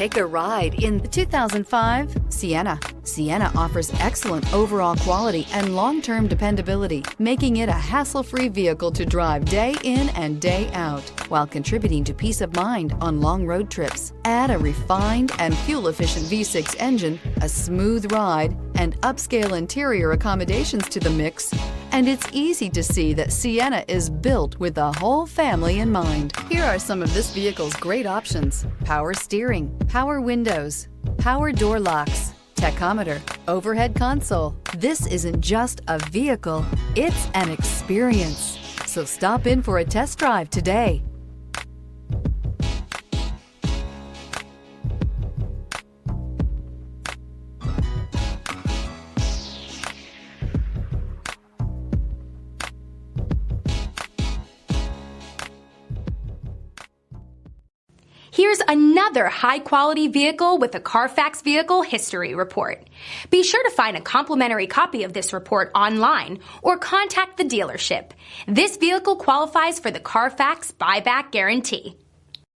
Take a ride in the 2005 Sienna. Sienna offers excellent overall quality and long-term dependability, making it a hassle-free vehicle to drive day in and day out, while contributing to peace of mind on long road trips. Add a refined and fuel-efficient V6 engine, a smooth ride, and upscale interior accommodations to the mix, and it's easy to see that Sienna is built with the whole family in mind. Here are some of this vehicle's great options: power steering, power windows, power door locks, tachometer, overhead console. This isn't just a vehicle, it's an experience. So stop in for a test drive today. Here's another high-quality vehicle with a Carfax Vehicle History Report. Be sure to find a complimentary copy of this report online or contact the dealership. This vehicle qualifies for the Carfax Buyback Guarantee.